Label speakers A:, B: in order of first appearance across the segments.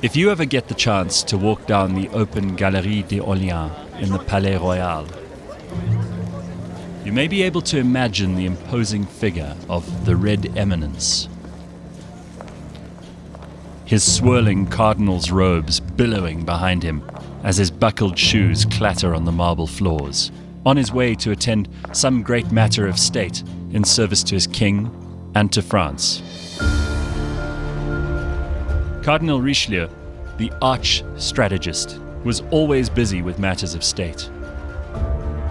A: If you ever get the chance to walk down the open Galerie des Orléans in the Palais Royal, you may be able to imagine the imposing figure of the Red Eminence. His swirling cardinal's robes billowing behind him as his buckled shoes clatter on the marble floors, on his way to attend some great matter of state in service to his king and to France. Cardinal Richelieu, the arch-strategist, was always busy with matters of state.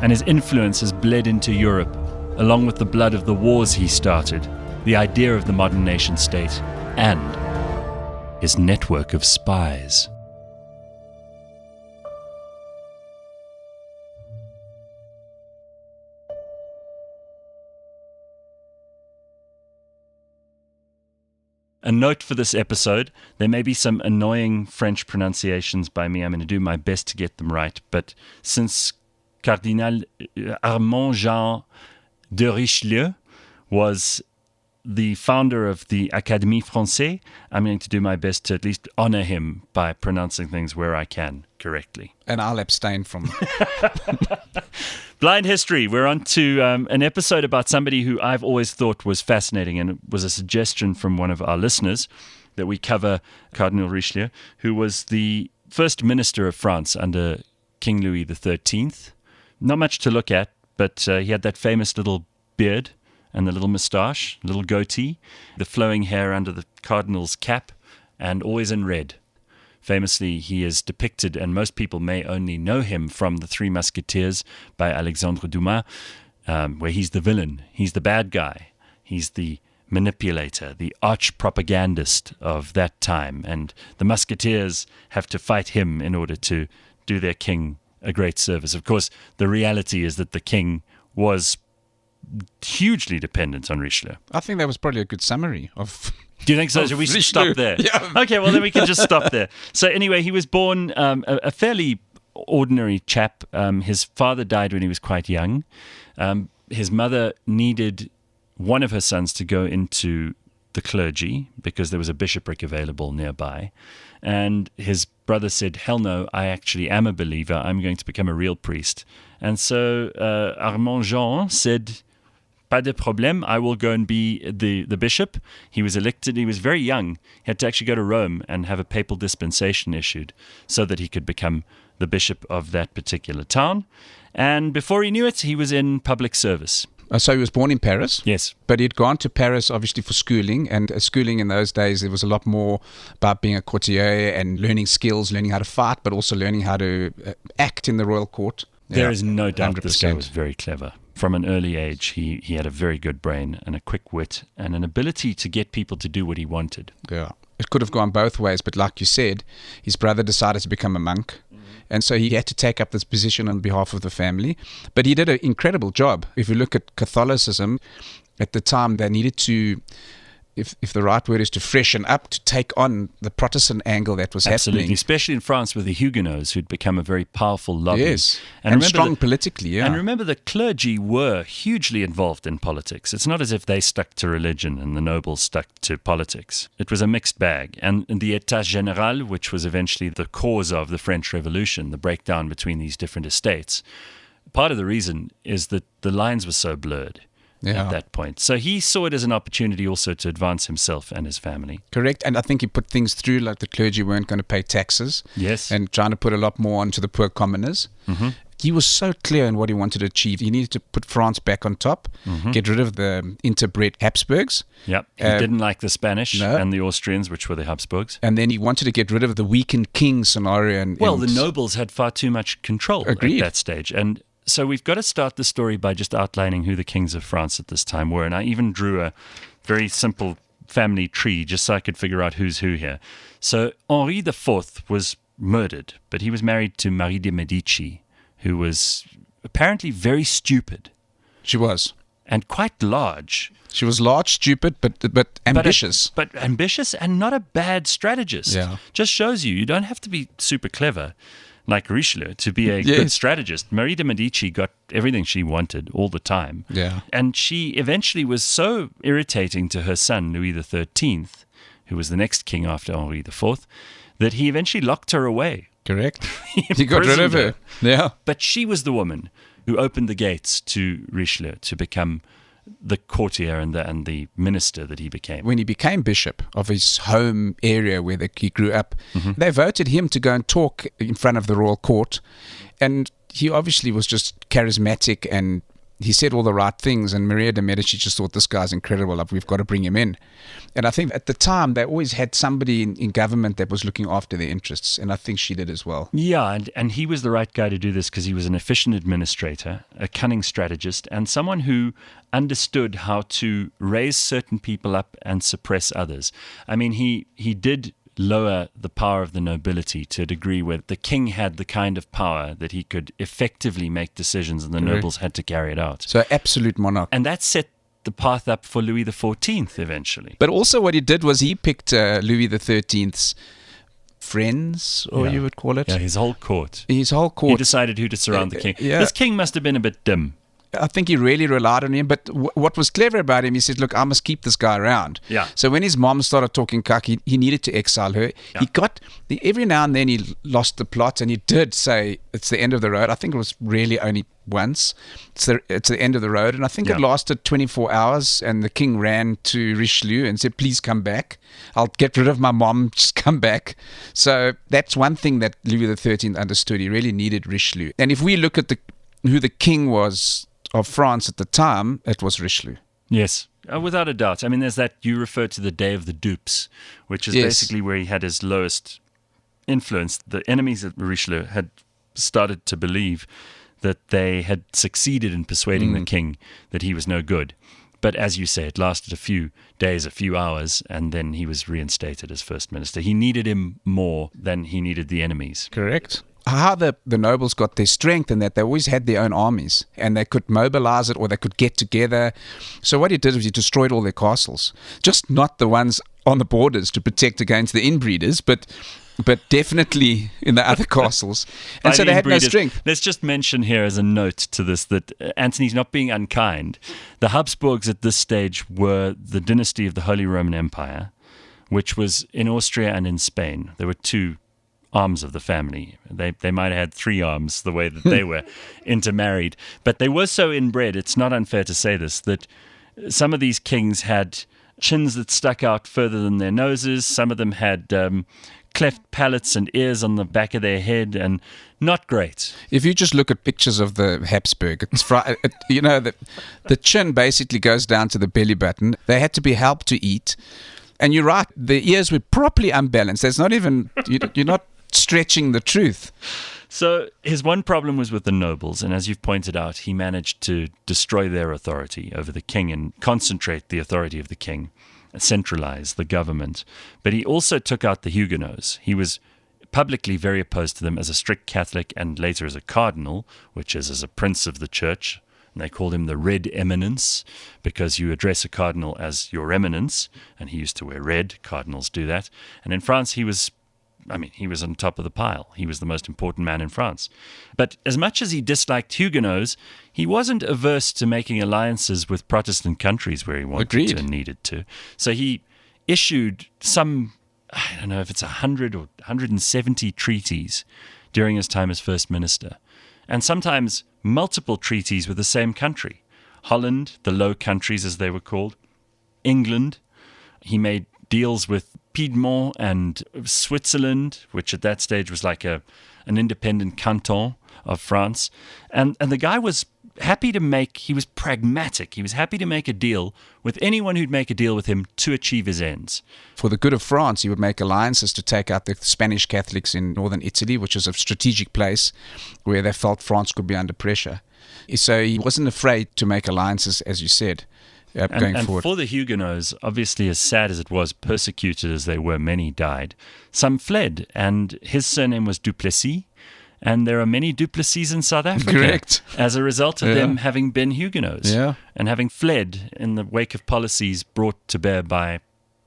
A: And his influence has bled into Europe, along with the blood of the wars he started, the idea of the modern nation-state, and his network of spies. A note for this episode, there may be some annoying French pronunciations by me. I'm going to do my best to get them right. But since Cardinal Armand Jean de Richelieu was the founder of the Académie Française, I'm going to do my best to at least honor him by pronouncing things where I can correctly.
B: And I'll abstain from
A: Blind History. We're on to an episode about somebody who I've always thought was fascinating, and it was a suggestion from one of our listeners that we cover Cardinal Richelieu, who was the first minister of France under King Louis XIII. Not much to look at, but he had that famous little beard and the little moustache, little goatee, the flowing hair under the cardinal's cap, and always in red. Famously, he is depicted, and most people may only know him from The Three Musketeers by Alexandre Dumas, where he's the villain, he's the bad guy, he's the manipulator, the arch-propagandist of that time, and the Musketeers have to fight him in order to do their king a great service. Of course, the reality is that the king was hugely dependent on Richelieu.
B: I think that was probably a good summary of...
A: Do you think so? Should we stop there?
B: Yeah.
A: Okay, well, then we can just stop there. So anyway, he was born a fairly ordinary chap. His father died when he was quite young. His mother needed one of her sons to go into the clergy because there was a bishopric available nearby. And his brother said, hell no, I actually am a believer. I'm going to become a real priest. And so Armand Jean said, pas de problème, I will go and be the bishop. He was elected, he was very young. He had to actually go to Rome and have a papal dispensation issued so that he could become the bishop of that particular town. And before he knew it, he was in public service.
B: So he was born in Paris?
A: Yes.
B: But he'd gone to Paris, obviously, for schooling. And schooling in those days, there was a lot more about being a courtier and learning skills, learning how to fight, but also learning how to act in the royal court.
A: There is no doubt
B: 100%.
A: This guy was very clever. From an early age, he had a very good brain and a quick wit and an ability to get people to do what he wanted.
B: Yeah. It could have gone both ways, but like you said, his brother decided to become a monk. And so he had to take up this position on behalf of the family. But he did an incredible job. If you look at Catholicism, at the time they needed to, if the right word is to freshen up, to take on the Protestant angle that was
A: Absolutely,
B: happening.
A: especially in France with the Huguenots, who'd become a very powerful lobby.
B: Yes, and strong politically, yeah.
A: And remember, the clergy were hugely involved in politics. It's not as if they stuck to religion and the nobles stuck to politics. It was a mixed bag. And the État Général, which was eventually the cause of the French Revolution, the breakdown between these different estates, part of the reason is that the lines were so blurred. At that point. So he saw it as an opportunity also to advance himself and his family.
B: Correct. And I think he put things through like the clergy weren't going to pay taxes.
A: Yes.
B: And trying to put a lot more onto the poor commoners. Mm-hmm. He was so clear in what he wanted to achieve. He needed to put France back on top, get rid of the interbred Habsburgs.
A: Yep. He didn't like the Spanish and the Austrians, which were the Habsburgs.
B: And then he wanted to get rid of the weakened king scenario.
A: The nobles had far too much control at that stage. And so we've got to start the story by just outlining who the kings of France at this time were. And I even drew a very simple family tree just so I could figure out who's who here. So Henri IV was murdered, but he was married to Marie de Medici, who was apparently very stupid.
B: She was.
A: And quite large.
B: She was large, stupid, but ambitious.
A: But ambitious and not a bad strategist.
B: Yeah.
A: Just shows you don't have to be super clever like Richelieu to be a good strategist. Marie de Medici got everything she wanted all the time.
B: Yeah.
A: And she eventually was so irritating to her son, Louis XIII, who was the next king after Henri IV, that he eventually locked her away.
B: Correct. He got rid of her. Yeah.
A: But she was the woman who opened the gates to Richelieu to become the courtier and the minister that he became.
B: When he became bishop of his home area where he grew up, they voted him to go and talk in front of the royal court. And he obviously was just charismatic and he said all the right things, and Maria de Medici just thought, this guy's incredible, we've got to bring him in. And I think at the time they always had somebody in government that was looking after their interests, and I think she did as well.
A: Yeah, and he was the right guy to do this because he was an efficient administrator, a cunning strategist, and someone who understood how to raise certain people up and suppress others. I mean, he did lower the power of the nobility to a degree where the king had the kind of power that he could effectively make decisions and the nobles had to carry it out.
B: So absolute monarch.
A: And that set the path up for Louis XIV eventually.
B: But also what he did was he picked Louis XIII's friends, or you would call it.
A: Yeah, his whole court.
B: His whole court.
A: He decided who to surround the king.
B: Yeah.
A: This king must have been a bit dim.
B: I think he really relied on him. But what was clever about him, he said, look, I must keep this guy around.
A: Yeah.
B: So when his mom started talking cuck, he needed to exile her. Yeah. Every now and then he lost the plot, and he did say, it's the end of the road. I think it was really only once. It's the end of the road. And I think it lasted 24 hours, and the king ran to Richelieu and said, please come back. I'll get rid of my mom. Just come back. So that's one thing that Louis XIII understood. He really needed Richelieu. And if we look at who the king was of France at the time, it was Richelieu.
A: Yes, without a doubt. I mean, there's that, you refer to the day of the Dupes, which is basically where he had his lowest influence. The enemies of Richelieu had started to believe that they had succeeded in persuading the king that he was no good. But as you say, it lasted a few days, a few hours, and then he was reinstated as first minister. He needed him more than he needed the enemies.
B: Correct. How the nobles got their strength and that they always had their own armies and they could mobilize it or they could get together. So what he did was he destroyed all their castles, just not the ones on the borders to protect against the inbreeders, but definitely in the other castles. And so they had no strength.
A: Let's just mention here as a note to this that Antony's not being unkind. The Habsburgs at this stage were the dynasty of the Holy Roman Empire, which was in Austria and in Spain. There were two arms of the family. They might have had three arms the way that they were intermarried. But they were so inbred, it's not unfair to say this, that some of these kings had chins that stuck out further than their noses. Some of them had cleft palates and ears on the back of their head, and not great.
B: If you just look at pictures of the Habsburg, it's the chin basically goes down to the belly button. They had to be helped to eat. And you're right, the ears were properly unbalanced. There's not even, you're not stretching the truth.
A: So his one problem was with the nobles, and as you've pointed out, he managed to destroy their authority over the king and concentrate the authority of the king, centralize the government. But he also took out the Huguenots. He was publicly very opposed to them as a strict Catholic and later as a cardinal, which is as a prince of the church. And they called him the Red Eminence because you address a cardinal as your eminence, and he used to wear red. Cardinals do that. And in France, he was on top of the pile. He was the most important man in France. But as much as he disliked Huguenots, he wasn't averse to making alliances with Protestant countries where he wanted to and needed to. So he issued some, I don't know if it's 100 or 170 treaties during his time as first minister. And sometimes multiple treaties with the same country. Holland, the Low Countries as they were called, England. He made deals with Piedmont and Switzerland, which at that stage was like an independent canton of France. And the guy was happy to he was pragmatic. He was happy to make a deal with anyone who'd make a deal with him to achieve his ends.
B: For the good of France, he would make alliances to take out the Spanish Catholics in northern Italy, which is a strategic place where they felt France could be under pressure. So he wasn't afraid to make alliances, as you said. Going forward.
A: For the Huguenots, obviously as sad as it was, persecuted as they were, many died. Some fled, and his surname was Duplessis, and there are many Duplessis in South Africa.
B: Correct.
A: As a result of them having been Huguenots and having fled in the wake of policies brought to bear by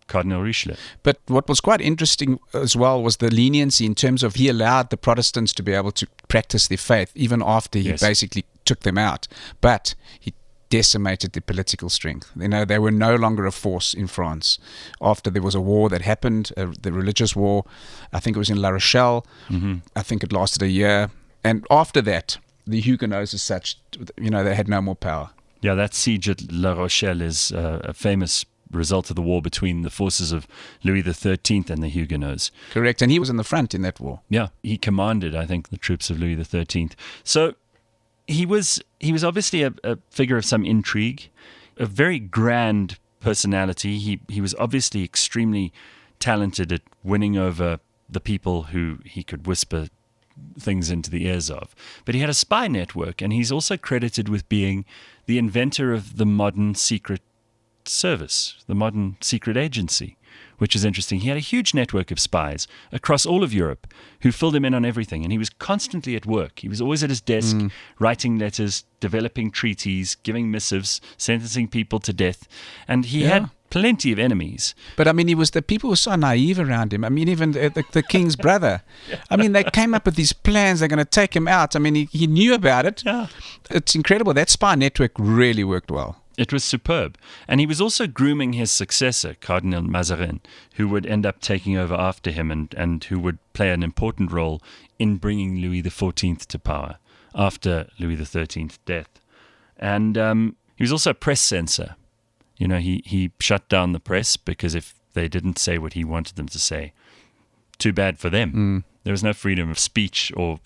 A: Cardinal Richelieu.
B: But what was quite interesting as well was the leniency in terms of he allowed the Protestants to be able to practice their faith even after he basically took them out. But he decimated their political strength. They were no longer a force in France. After there was a war that happened, the religious war, I think it was in La Rochelle.
A: Mm-hmm.
B: I think it lasted a year. And after that, the Huguenots as such, they had no more power.
A: Yeah, that siege at La Rochelle is a famous result of the war between the forces of Louis XIII and the Huguenots.
B: Correct, and he was in the front in that war.
A: Yeah, he commanded, I think, the troops of Louis XIII. So he was obviously a figure of some intrigue, a very grand personality. He was obviously extremely talented at winning over the people who he could whisper things into the ears of. But he had a spy network, and he's also credited with being the inventor of the modern secret service, the modern secret agency, which is interesting. He had a huge network of spies across all of Europe who filled him in on everything, and he was constantly at work. He was always at his desk, writing letters, developing treaties, giving missives, sentencing people to death, and he had plenty of enemies.
B: But the people were so naive around him. Even the king's brother. They came up with these plans. They're going to take him out. He knew about it.
A: Yeah.
B: It's incredible. That spy network really worked well.
A: It was superb. And he was also grooming his successor, Cardinal Mazarin, who would end up taking over after him and who would play an important role in bringing Louis XIV to power after Louis XIII's death. And he was also a press censor. He shut down the press because if they didn't say what he wanted them to say, too bad for them. There was no freedom of speech or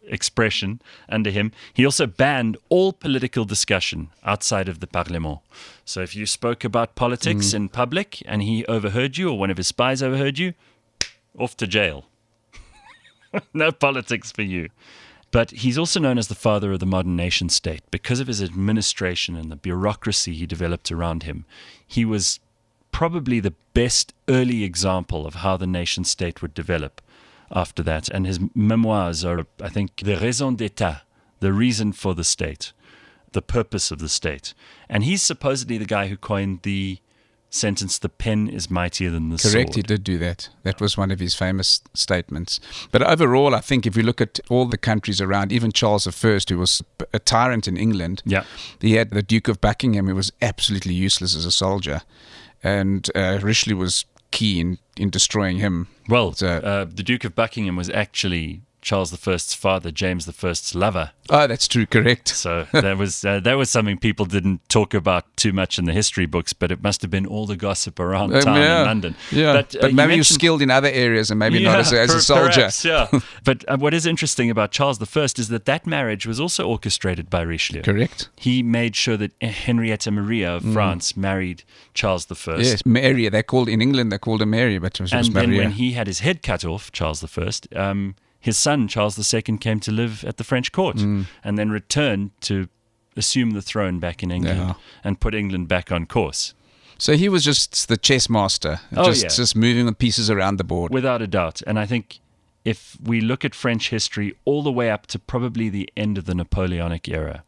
A: expression under him. He also banned all political discussion outside of the Parlement. So if you spoke about politics in public and he overheard you, or one of his spies overheard you, off to jail. No politics for you. But he's also known as the father of the modern nation state because of his administration and the bureaucracy he developed around him. He was probably the best early example of how the nation state would develop after that. And his memoirs are, I think, the raison d'etat, the reason for the state, the purpose of the state. And he's supposedly the guy who coined the sentence, "The pen is mightier than the sword."
B: Correct, he did do that. That was one of his famous statements. But overall, I think if you look at all the countries around, even Charles I, who was a tyrant in England, he had the Duke of Buckingham, who was absolutely useless as a soldier. And Richelieu was key in destroying him.
A: Well, the Duke of Buckingham was actually Charles I's father, James I's lover.
B: Oh, that's true, correct.
A: So that was something people didn't talk about too much in the history books, but it must have been all the gossip around town in London.
B: Yeah, but maybe he was skilled in other areas and maybe not as a soldier.
A: Perhaps, yeah. But what is interesting about Charles I is that marriage was also orchestrated by Richelieu.
B: Correct. He
A: made sure that Henrietta Maria of France married Charles I.
B: Yes, Mary. In England they called her Mary, but it was Maria.
A: And then when he had his head cut off, Charles I, his son, Charles II, came to live at the French court and then returned to assume the throne back in England and put England back on course.
B: So he was just the chess master, just moving the pieces around the board.
A: Without a doubt. And I think if we look at French history all the way up to probably the end of the Napoleonic era,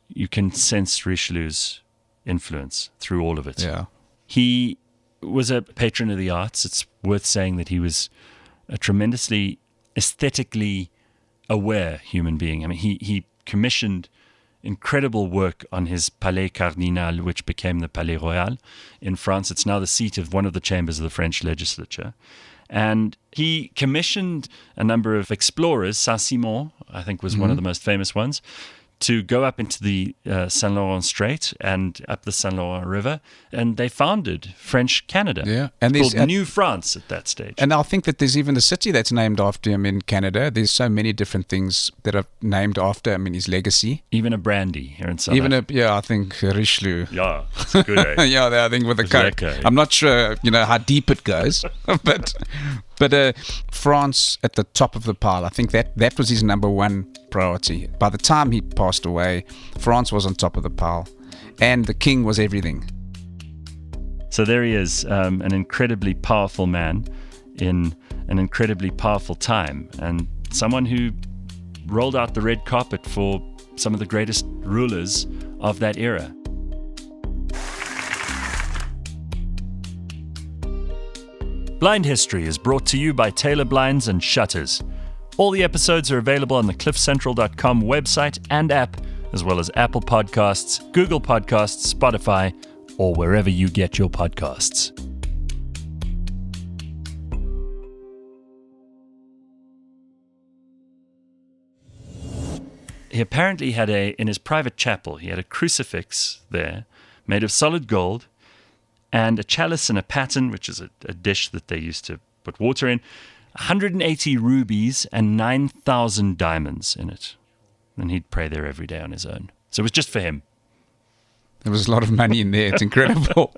A: you can sense Richelieu's influence through all of it.
B: Yeah.
A: He was a patron of the arts. It's worth saying that he was a tremendously aesthetically aware human being. He commissioned incredible work on his Palais Cardinal, which became the Palais Royal in France. It's now the seat of one of the chambers of the French legislature. And he commissioned a number of explorers. Saint-Simon, I think, was one of the most famous ones, to go up into the Saint Laurent Strait and up the Saint Laurent River, and they founded French Canada.
B: Yeah, and
A: called New France at that stage.
B: And I think that there's even a city that's named after him in Canada. There's so many different things that are named after him in his legacy.
A: Even a brandy here in South Africa.
B: I think Richelieu.
A: Yeah, it's good. Eh?
B: Yeah, I think with the Coke. I'm not sure, how deep it goes, but France at the top of the pile. I think that was his number one priority. By the time he passed away, France was on top of the pile, and the king was everything.
A: So there he is, an incredibly powerful man in an incredibly powerful time, and someone who rolled out the red carpet for some of the greatest rulers of that era. Blind History is brought to you by Taylor Blinds and Shutters. All the episodes are available on the cliffcentral.com website and app, as well as Apple Podcasts, Google Podcasts, Spotify, or wherever you get your podcasts. He apparently had in his private chapel, he had a crucifix there made of solid gold and a chalice and a paten, which is a dish that they used to put water in, 180 rubies and 9,000 diamonds in it. And he'd pray there every day on his own. So it was just for him.
B: There was a lot of money in there. It's incredible.